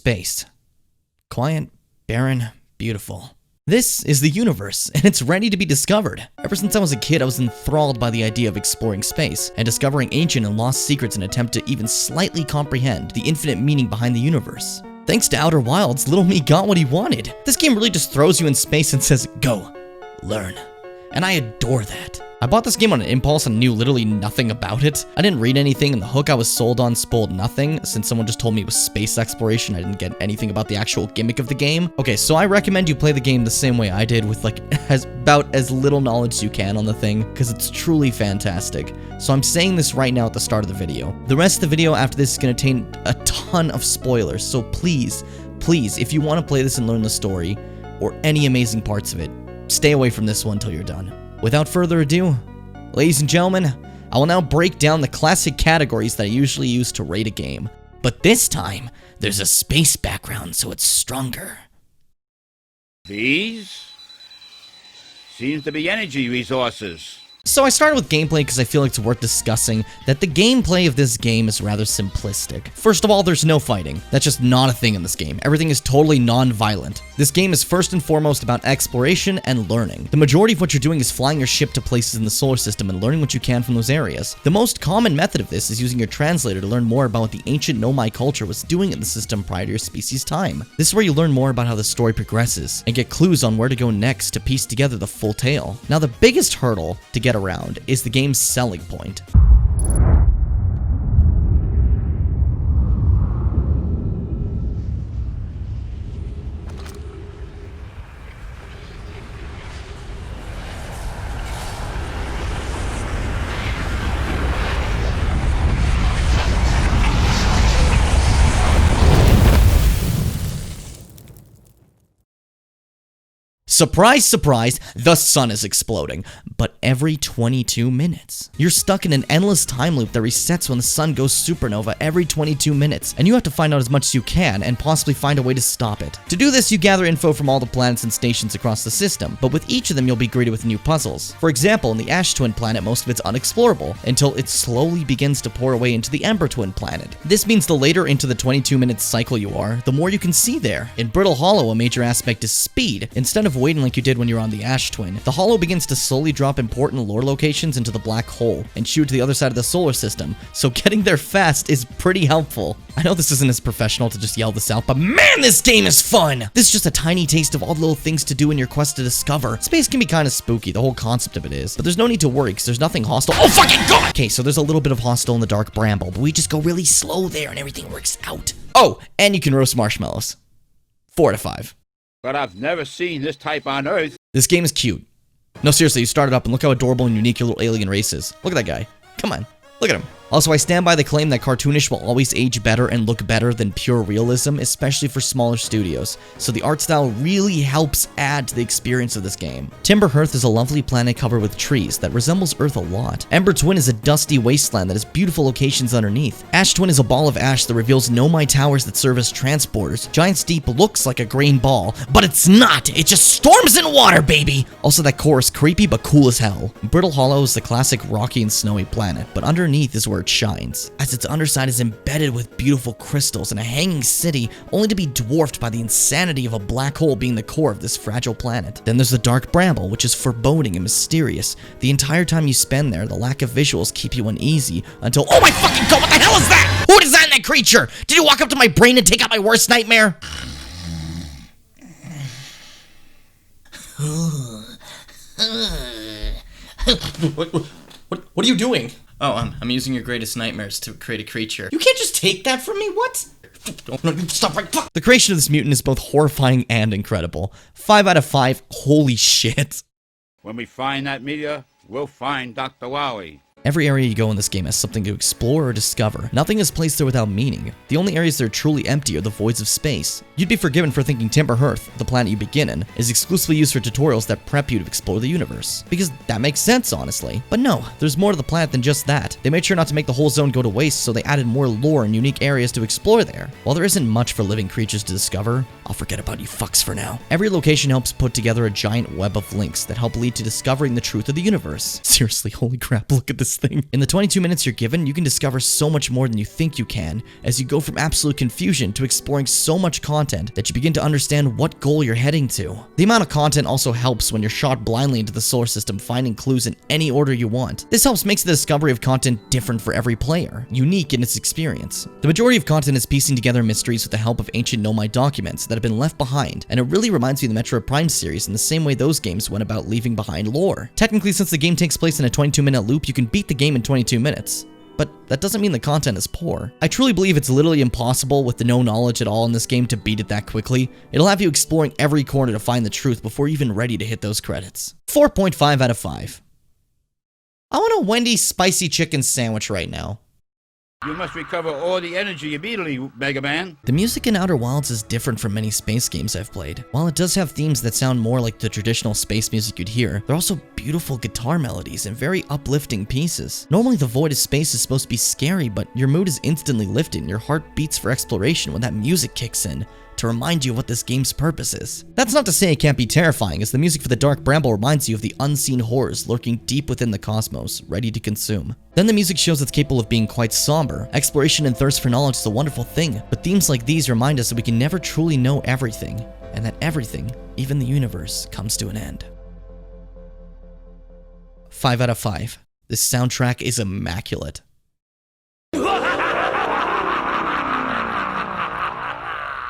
Space. Quiet, barren, beautiful. This is the universe, and it's ready to be discovered. Ever since I was a kid, I was enthralled by the idea of exploring space and discovering ancient and lost secrets in an attempt to even slightly comprehend the infinite meaning behind the universe. Thanks to Outer Wilds, little me got what he wanted. This game really just throws you in space and says, go, learn. And I adore that. I bought this game on an impulse and knew literally nothing about it. I didn't read anything, and the hook I was sold on spoiled nothing. Since someone just told me it was space exploration, I didn't get anything about the actual gimmick of the game. Okay, so I recommend you play the game the same way I did, with like about as little knowledge as you can on the thing, because it's truly fantastic. So I'm saying this right now at the start of the video. The rest of the video after this is going to contain a ton of spoilers, so please, if you want to play this and learn the story, or any amazing parts of it, stay away from this one until you're done. Without further ado, ladies and gentlemen, I will now break down the classic categories that I usually use to rate a game. But this time, there's a space background, so it's stronger. These seems to be energy resources. So I started with gameplay because I feel like it's worth discussing that the gameplay of this game is rather simplistic. First of all, there's no fighting. That's just not a thing in this game. Everything is totally non-violent. This game is first and foremost about exploration and learning. The majority of what you're doing is flying your ship to places in the solar system and learning what you can from those areas. The most common method of this is using your translator to learn more about what the ancient Nomai culture was doing in the system prior to your species' time. This is where you learn more about how the story progresses and get clues on where to go next to piece together the full tale. Now, the biggest hurdle to get around is the game's selling point. Surprise, surprise, the sun is exploding, but every 22 minutes. You're stuck in an endless time loop that resets when the sun goes supernova every 22 minutes, and you have to find out as much as you can and possibly find a way to stop it. To do this, you gather info from all the planets and stations across the system, but with each of them you'll be greeted with new puzzles. For example, in the Ash Twin planet, most of it's unexplorable, until it slowly begins to pour away into the Ember Twin planet. This means the later into the 22-minute cycle you are, the more you can see there. In Brittle Hollow, a major aspect is speed. Instead of waiting like you did when you're on the Ash Twin, the Hollow begins to slowly drop important lore locations into the black hole and shoot to the other side of the solar system, so getting there fast is pretty helpful. I know this isn't as professional to just yell this out, but man, this game is fun! This is just a tiny taste of all the little things to do in your quest to discover. Space can be kind of spooky, the whole concept of it is, but there's no need to worry because there's nothing hostile. Oh fucking god! Okay, so there's a little bit of hostile in the dark bramble, but we just go really slow there and everything works out. Oh, and you can roast marshmallows. 4 out of 5. But I've never seen this type on Earth. This game is cute. No, seriously, you start it up and look how adorable and unique your little alien race is. Look at that guy. Come on, look at him. Also, I stand by the claim that cartoonish will always age better and look better than pure realism, especially for smaller studios, so the art style really helps add to the experience of this game. Timber Hearth is a lovely planet covered with trees that resembles Earth a lot. Ember Twin is a dusty wasteland that has beautiful locations underneath. Ash Twin is a ball of ash that reveals Nomai towers that serve as transporters. Giant's Deep looks like a green ball, but it's not! It just storms in water, baby! Also, that core is creepy but cool as hell. Brittle Hollow is the classic rocky and snowy planet, but underneath is where it shines, as its underside is embedded with beautiful crystals and a hanging city, only to be dwarfed by the insanity of a black hole being the core of this fragile planet. Then there's the dark bramble, which is foreboding and mysterious. The entire time you spend there, the lack of visuals keep you uneasy until— oh my fucking god, what the hell is that? Who designed that creature? Did you walk up to my brain and take out my worst nightmare? What are you doing? Oh, I'm using your greatest nightmares to create a creature. You can't just take that from me, what? Stop right fuck. The creation of this mutant is both horrifying and incredible. 5 out of 5, holy shit. When we find that meteor, we'll find Dr. Wally. Every area you go in this game has something to explore or discover. Nothing is placed there without meaning. The only areas that are truly empty are the voids of space. You'd be forgiven for thinking Timber Hearth, the planet you begin in, is exclusively used for tutorials that prep you to explore the universe. Because that makes sense, honestly. But no, there's more to the planet than just that. They made sure not to make the whole zone go to waste, so they added more lore and unique areas to explore there. While there isn't much for living creatures to discover, I'll forget about you fucks for now. Every location helps put together a giant web of links that help lead to discovering the truth of the universe. Seriously, holy crap, look at this this thing. In the 22 minutes you're given, you can discover so much more than you think you can, as you go from absolute confusion to exploring so much content that you begin to understand what goal you're heading to. The amount of content also helps when you're shot blindly into the solar system, finding clues in any order you want. This helps make the discovery of content different for every player, unique in its experience. The majority of content is piecing together mysteries with the help of ancient Nomai documents that have been left behind, and it really reminds me of the Metroid Prime series in the same way those games went about leaving behind lore. Technically, since the game takes place in a 22-minute loop, you can beat the game in 22 minutes. But that doesn't mean the content is poor. I truly believe it's literally impossible with the no knowledge at all in this game to beat it that quickly. It'll have you exploring every corner to find the truth before you're even ready to hit those credits. 4.5 out of 5. I want a Wendy's spicy chicken sandwich right now. You must recover all the energy immediately, Mega Man. The music in Outer Wilds is different from many space games I've played. While it does have themes that sound more like the traditional space music you'd hear, there are also beautiful guitar melodies and very uplifting pieces. Normally the void of space is supposed to be scary, but your mood is instantly lifted and your heart beats for exploration when that music kicks in to remind you of what this game's purpose is. That's not to say it can't be terrifying, as the music for the Dark Bramble reminds you of the unseen horrors lurking deep within the cosmos, ready to consume. Then the music shows it's capable of being quite somber. Exploration and thirst for knowledge is a wonderful thing, but themes like these remind us that we can never truly know everything, and that everything, even the universe, comes to an end. 5 out of 5. This soundtrack is immaculate.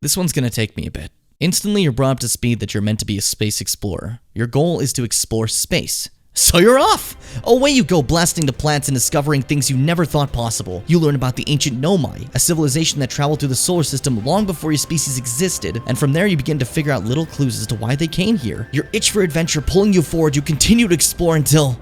This one's gonna take me a bit. Instantly, you're brought up to speed that you're meant to be a space explorer. Your goal is to explore space. So you're off! Away you go, blasting the planets and discovering things you never thought possible. You learn about the ancient Nomai, a civilization that traveled through the solar system long before your species existed, and from there you begin to figure out little clues as to why they came here. Your itch for adventure pulling you forward, you continue to explore until...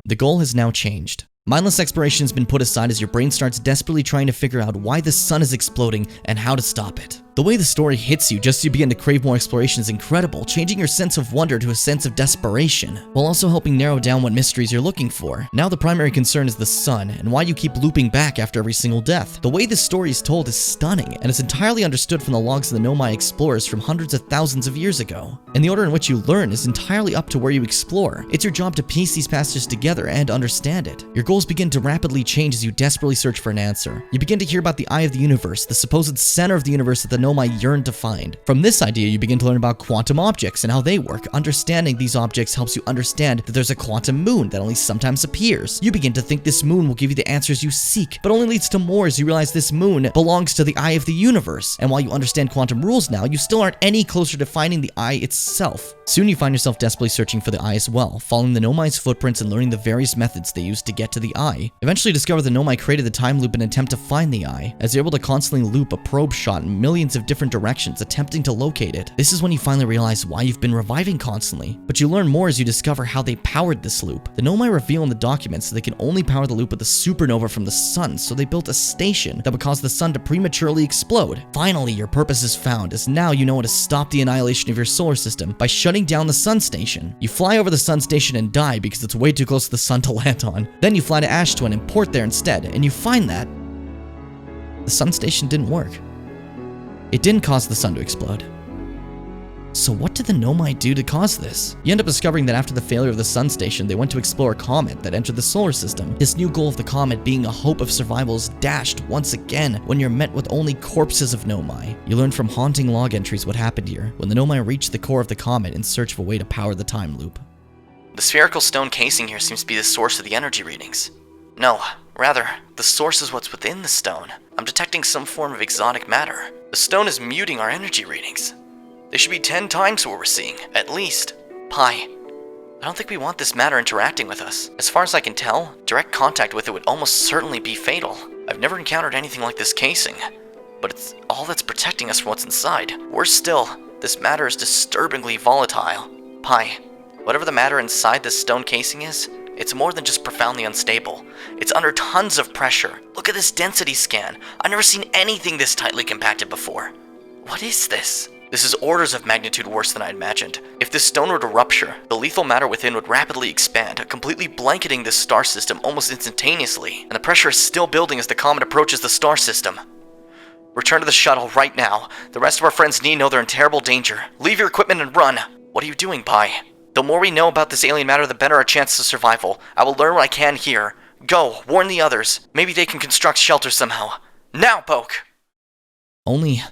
The goal has now changed. Mindless exploration has been put aside as your brain starts desperately trying to figure out why the sun is exploding and how to stop it. The way the story hits you just as you begin to crave more exploration is incredible, changing your sense of wonder to a sense of desperation, while also helping narrow down what mysteries you're looking for. Now the primary concern is the sun, and why you keep looping back after every single death. The way this story is told is stunning, and is entirely understood from the logs of the Nomai explorers from hundreds of thousands of years ago. And the order in which you learn is entirely up to where you explore. It's your job to piece these passages together and understand it. Your goals begin to rapidly change as you desperately search for an answer. You begin to hear about the eye of the universe, the supposed center of the universe that the Nomai yearn to find. From this idea, you begin to learn about quantum objects and how they work. Understanding these objects helps you understand that there's a quantum moon that only sometimes appears. You begin to think this moon will give you the answers you seek, but only leads to more as you realize this moon belongs to the eye of the universe. And while you understand quantum rules now, you still aren't any closer to finding the eye itself. Soon you find yourself desperately searching for the eye as well, following the Nomai's footprints and learning the various methods they used to get to the eye. Eventually discover the Nomai created the time loop in an attempt to find the eye, as they're able to constantly loop a probe shot in millions of different directions, attempting to locate it. This is when you finally realize why you've been reviving constantly, but you learn more as you discover how they powered this loop. The Nomai reveal in the documents that they can only power the loop with a supernova from the sun, so they built a station that would cause the sun to prematurely explode. Finally, your purpose is found, as now you know how to stop the annihilation of your solar system by shutting down the sun station. You fly over the sun station and die because it's way too close to the sun to land on. Then you fly to Ash Twin and port there instead, and you find that the sun station didn't work. It didn't cause the sun to explode. So what did the Nomai do to cause this? You end up discovering that after the failure of the sun station, they went to explore a comet that entered the solar system. This new goal of the comet being a hope of survival is dashed once again when you're met with only corpses of Nomai. You learn from haunting log entries what happened here when the Nomai reached the core of the comet in search of a way to power the time loop. The spherical stone casing here seems to be the source of the energy readings. No, rather, the source is what's within the stone. I'm detecting some form of exotic matter. The stone is muting our energy readings. They should be 10 times what we're seeing, at least. Pi, I don't think we want this matter interacting with us. As far as I can tell, direct contact with it would almost certainly be fatal. I've never encountered anything like this casing, but it's all that's protecting us from what's inside. Worse still, this matter is disturbingly volatile. Pi, whatever the matter inside this stone casing is, it's more than just profoundly unstable. It's under tons of pressure. Look at this density scan. I've never seen anything this tightly compacted before. What is this? This is orders of magnitude worse than I imagined. If this stone were to rupture, the lethal matter within would rapidly expand, completely blanketing this star system almost instantaneously, and the pressure is still building as the comet approaches the star system. Return to the shuttle right now. The rest of our friends need know they're in terrible danger. Leave your equipment and run. What are you doing, Pi? The more we know about this alien matter, the better our chances of survival. I will learn what I can here. Go, warn the others. Maybe they can construct shelter somehow. Now, Poke! Only,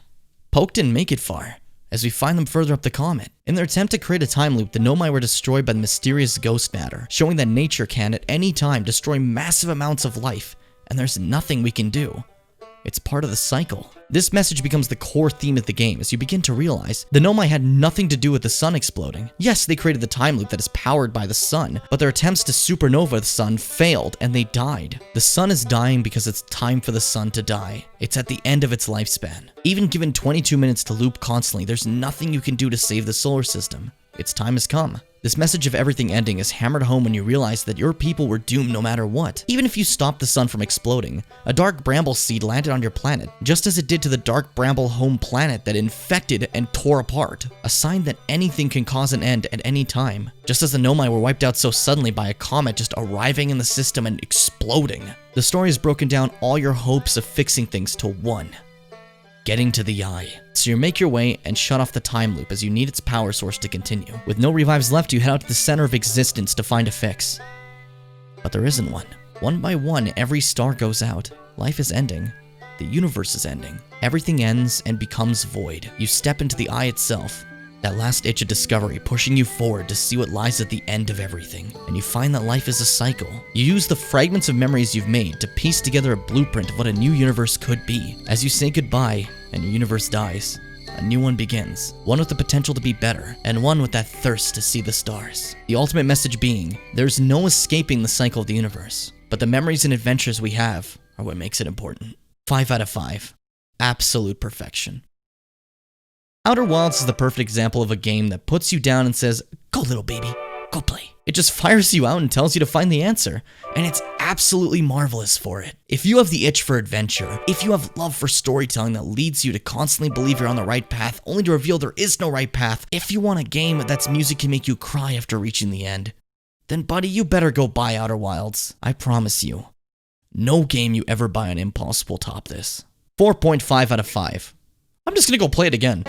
Poke didn't make it far, as we find them further up the comet. In their attempt to create a time loop, the Nomai were destroyed by the mysterious ghost matter, showing that nature can, at any time, destroy massive amounts of life, and there's nothing we can do. It's part of the cycle. This message becomes the core theme of the game as you begin to realize the Nomai had nothing to do with the sun exploding. Yes, they created the time loop that is powered by the sun, but their attempts to supernova the sun failed and they died. The sun is dying because it's time for the sun to die. It's at the end of its lifespan. Even given 22 minutes to loop constantly, there's nothing you can do to save the solar system. Its time has come. This message of everything ending is hammered home when you realize that your people were doomed no matter what. Even if you stopped the sun from exploding, a dark bramble seed landed on your planet, just as it did to the dark bramble home planet that infected and tore apart. A sign that anything can cause an end at any time. Just as the Nomai were wiped out so suddenly by a comet just arriving in the system and exploding. The story has broken down all your hopes of fixing things to one: getting to the eye. So you make your way and shut off the time loop as you need its power source to continue. With no revives left, you head out to the center of existence to find a fix. But there isn't one. One by one, every star goes out. Life is ending. The universe is ending. Everything ends and becomes void. You step into the eye itself. That last itch of discovery pushing you forward to see what lies at the end of everything. And you find that life is a cycle. You use the fragments of memories you've made to piece together a blueprint of what a new universe could be. As you say goodbye and your universe dies, a new one begins. One with the potential to be better, and one with that thirst to see the stars. The ultimate message being, there's no escaping the cycle of the universe, but the memories and adventures we have are what makes it important. 5 out of 5. Absolute perfection. Outer Wilds is the perfect example of a game that puts you down and says, "Go little baby, go play." It just fires you out and tells you to find the answer, and it's absolutely marvelous for it. If you have the itch for adventure, if you have love for storytelling that leads you to constantly believe you're on the right path only to reveal there is no right path, if you want a game that's music can make you cry after reaching the end, then buddy, you better go buy Outer Wilds. I promise you, no game you ever buy on impulse will top this. 4.5 out of 5. I'm just gonna go play it again.